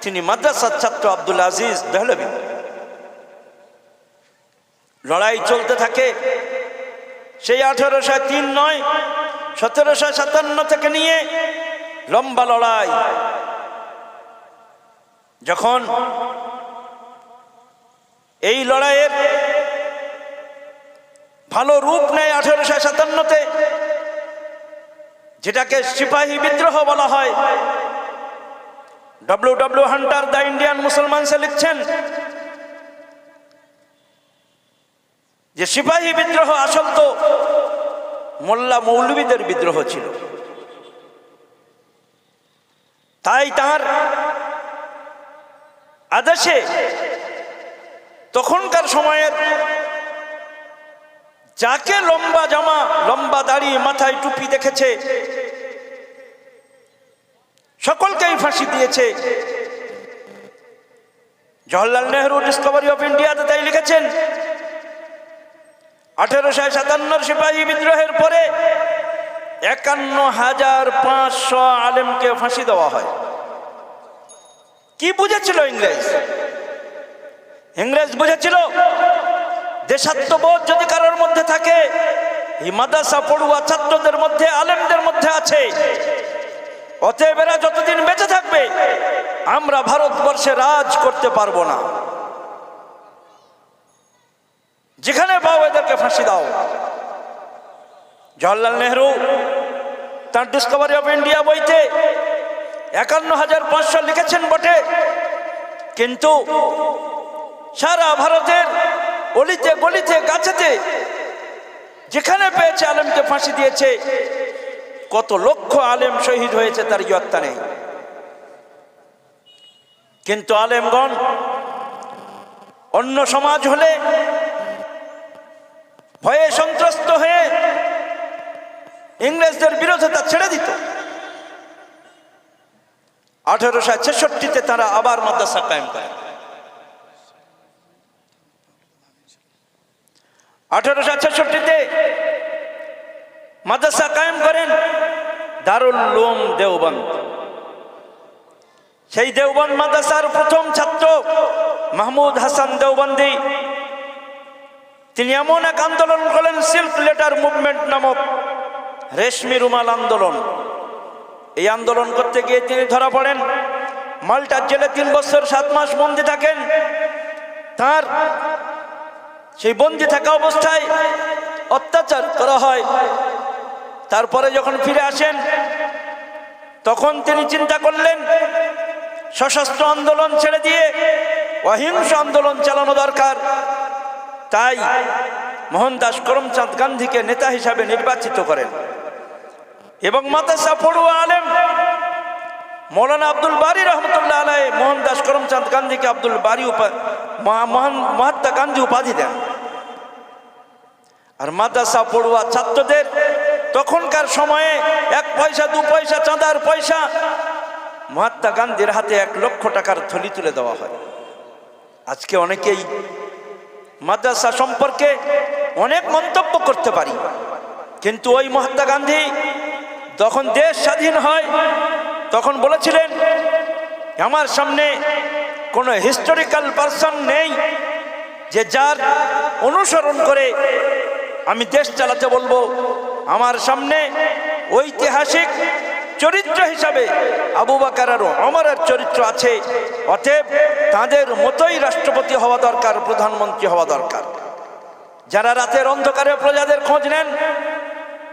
তিনি মাদ্রাসার ছাত্র আব্দুল আজিজ দেহলভী। লড়াই চলতে থাকে সেই 1803 নয়, 1757 থেকে নিয়ে লম্বা লড়াই। যখন এই লড়াইয়ের ভালো রূপ নেয় 1857-তে, যেটাকে সিপাহী বিদ্রোহ বলা হয়। ডব্লিউ হান্টার দ্য ইন্ডিয়ান মুসলমানসে লিখছেন যে সিপাহী বিদ্রোহ আসল তো মোল্লা মৌলবীদের বিদ্রোহ ছিল। তাই তার আদেশে তখনকার সময়ের যাকে লম্বা জামা, লম্বা দাড়ি, মাথায় টুপি দেখেছে সকলকেই ফাঁসি দিয়েছে। জওহরলাল নেহরু ডিসকভারি অফ ইন্ডিয়াতে তাই লিখেছেন, 1857 সিপাহী বিদ্রোহের পরে 51,500 আলেমকে ফাঁসি দেওয়া হয়। কি বুঝেছিল ইংরেজ? ইংরেজ বুঝেছিল দেশাত্মবোধ যদি কারোর মধ্যে থাকে, এই মাদ্রাসা পড়ুয়া ছাত্রদের মধ্যে, আলেমদের মধ্যে আছে। অতএব এরা যতদিন বেঁচে থাকবে আমরা ভারতবর্ষে রাজ করতে পারবো না। যেখানে পাও এদেরকে ফাঁসি দাও। জওহরলাল নেহরু তার ডিসকভারি অফ ইন্ডিয়া বইতে 51,500 লিখেছেন বটে, কিন্তু সারা ভারতের অলিতে গলিতে গাছেতে যেখানে পেয়েছে আলেমকে ফাঁসি দিয়েছে। কত লক্ষ আলেম শহীদ হয়েছে তার ইয়ত্তা নেই। কিন্তু আলেমগণ অন্য সমাজ হলে ভয়ে সন্ত্রস্ত হয়ে ইংরেজদের বিরোধিতা ছেড়ে দিত। 1866-তে তারা আবার মাদ্রাসা কায়েম করে। 1866-তে মাদ্রাসা কায়েম করেন দারুল উলুম দেওবন্দ। সেই দেওবন্দ মাদ্রাসার প্রথম ছাত্র মাহমুদ হাসান দেওবন্দি, তিনি এমন এক আন্দোলন করলেন, সিল্ক লেটার মুভমেন্ট নামক রেশমি রুমাল আন্দোলন। এই আন্দোলন করতে গিয়ে তিনি ধরা পড়েন, মাল্টার জেলে 3 বছর 7 মাস বন্দী থাকেন। তার সেই বন্দি থাকা অবস্থায় অত্যাচার করা হয়। তারপরে যখন ফিরে আসেন তখন তিনি চিন্তা করলেন সশস্ত্র আন্দোলন ছেড়ে দিয়ে অহিংস আন্দোলন চালানো দরকার। তাই মোহনদাস করমচাঁদ গান্ধীকে নেতা হিসাবে নির্বাচিত করেন এবং মাদ্রাসা পড়ুয়া আলেম মৌলানা আব্দুল বারী রহমতুল্লাহ আলাইহি মোহনদাস করমচাঁদ গান্ধীকে আব্দুল বারী মহাত্মা গান্ধী উপাধি দেন। আর মাদ্রাসা পড়ুয়া ছাত্রদের তখনকার সময়ে 1 পয়সা 2 পয়সা চাঁদার পয়সা মহাত্মা গান্ধীর হাতে 1 লক্ষ টাকার থলি তুলে দেওয়া হয়। আজকে অনেকেই মাদ্রাসা সম্পর্কে অনেক মন্তব্য করতে পারি, কিন্তু ওই মহাত্মা গান্ধী যখন দেশ স্বাধীন হয় তখন বলেছিলেন আমার সামনে কোনো হিস্টোরিক্যাল পারসন নেই যে যার অনুসরণ করে আমি দেশ চালাতে বলবো। আমার সামনে ঐতিহাসিক চরিত্র হিসাবে আবু বকর আর ওমরের চরিত্র আছে, অতএব তাদের মতোই রাষ্ট্রপতি হওয়া দরকার, প্রধানমন্ত্রী হওয়া দরকার। যারা রাতের অন্ধকারে প্রজাদের খোঁজ নেন,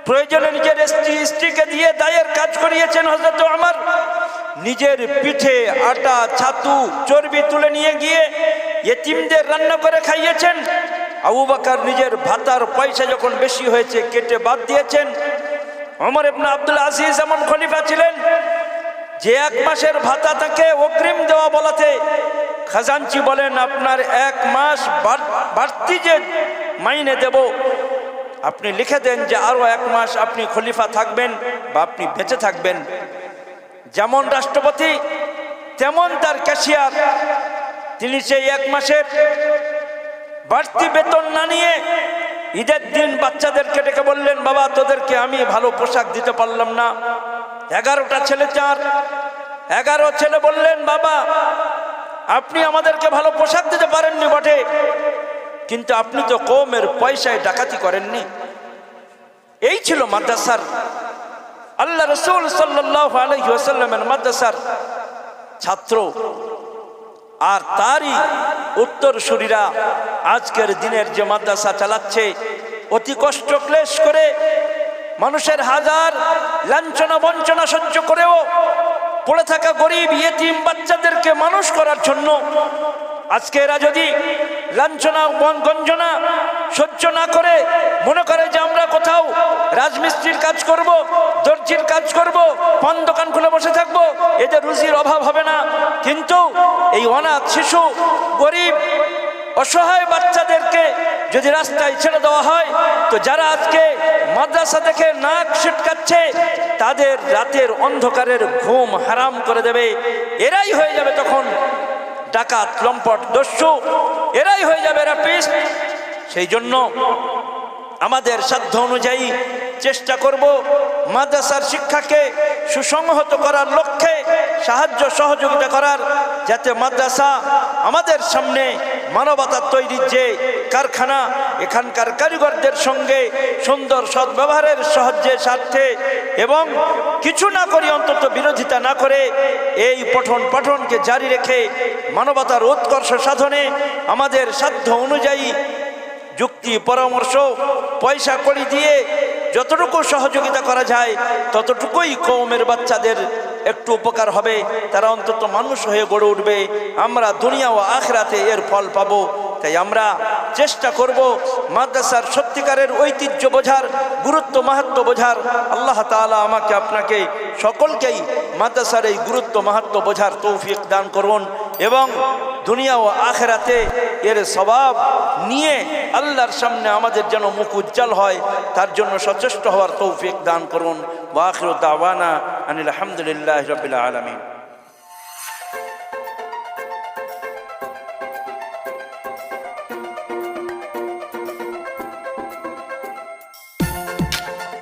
প্রয়োজনে নিজের স্ত্রীকে দিয়ে দায়ের কাজ করিয়েছেন হযরত ওমর, নিজের পিঠে আটা ছাতু চর্বি তুলে নিয়ে গিয়ে ইতিমদের রান্না করে খাইয়েছেন। আবু বকর নিজের ভাতার পয়সা যখন বেশি হয়েছে কেটে বাদ দিয়েছেন। ওমর ইবনে আব্দুল আজিজ এমন খলিফা ছিলেন যে 1 মাসের ভাতা তাকে অগ্রিম দেওয়া বলাতে খাজানচি বলেন আপনার 1 মাস বাড়তি যে মাইনে দেব আপনি লিখে দেন যে আরো 1 মাস আপনি খলিফা থাকবেন বা আপনি বেঁচে থাকবেন। যেমন রাষ্ট্রপতি তেমন তার ক্যাশিয়ার, তিনি সেই 1 মাসের বাড়তি বেতন না নিয়ে ঈদের দিন বাচ্চাদেরকে ডেকে বললেন বাবা তোদেরকে আমি ভালো পোশাক দিতে পারলাম না। 11টা ছেলে 11 ছেলে বললেন বাবা আপনি আমাদেরকে ভালো পোশাক দিতে পারেননি বটে, কিন্তু আপনি তো কওমের পয়সায় ডাকাতি করেননি। এই ছিল মাদ্রাসার, আল্লাহ রাসূল সাল্লাল্লাহু আলাইহি ওয়াসাল্লামের মাদ্রাসার ছাত্র। আর তারই উত্তরসূরিরা আজকের দিনের যে মাদ্রাসা চালাচ্ছে অতি কষ্ট ক্লেশ করে, মানুষের হাজার লাঞ্ছনা বঞ্চনা সহ্য করেও পড়ে থাকা গরিব ইয়েতিম বাচ্চাদেরকে মানুষ করার জন্য আজকে এরা যদি লাঞ্ছনা গঞ্জনা সহ্য না করে মনে করে যে আমরা কোথাও রাজমিস্ত্রির কাজ করব, দর্জির কাজ করব, পান দোকান খুলে বসে থাকবো, এদের রুজির অভাব হবে না। কিন্তু এই অনাথ শিশু গরিব অসহায় বাচ্চাদেরকে যদি রাস্তায় ছেড়ে দেওয়া হয় তো যারা আজকে মাদ্রাসা থেকে নাক ছিটকাচ্ছে তাদের রাতের অন্ধকারের ঘুম হারাম করে দেবে। এরাই হয়ে যাবে তখন ডাকাত লম্পট দস্যু, এরাই হয়ে যাবে র্যাপিস্ট। সেই জন্য আমাদের সাধ্য অনুযায়ী চেষ্টা করব মাদ্রাসার শিক্ষাকে সুসংহত করার লক্ষ্যে সাহায্য সহযোগিতা করার, যাতে মাদ্রাসা আমাদের সামনে মানবতার তৈরির যে কারখানা, এখানকার কারিগরদের সঙ্গে সুন্দর সদ্ব্যবহারের স্বার্থে এবং কিছু না করি অন্তত বিরোধিতা না করে এই পঠন পাঠনকে জারি রেখে মানবতার উৎকর্ষ সাধনে আমাদের সাধ্য অনুযায়ী যুক্তি পরামর্শ পয়সা কড়ি দিয়ে যতটুকু সহযোগিতা করা যায় ততটুকুই কওমের বাচ্চাদের একটু উপকার হবে, তারা অন্তত মানুষ হয়ে গড়ে উঠবে, আমরা দুনিয়া ও আখিরাতে এর ফল পাবো। তাই আমরা চেষ্টা করব মাদ্রাসার সত্যিকারের ঐতিহ্য বোঝার, গুরুত্ব মাহাত্ম্য বোঝার। আল্লাহ তাআলা আমাকে আপনাকে সকলকেই মাদ্রাসার এই গুরুত্ব মাহাত্ম্য বোঝার তৌফিক দান করুন এবং দুনিয়া ও আখিরাতে এর সওয়াব নিয়ে আল্লাহর সামনে আমাদের যেন মুখ উজ্জ্বল হয়, তার জন্য সচেষ্ট হওয়ার তৌফিক দান করুন। ওয়া আখিরু দাওয়ানা আনিল হামদুলিল্লাহি রাব্বিল আলামিন।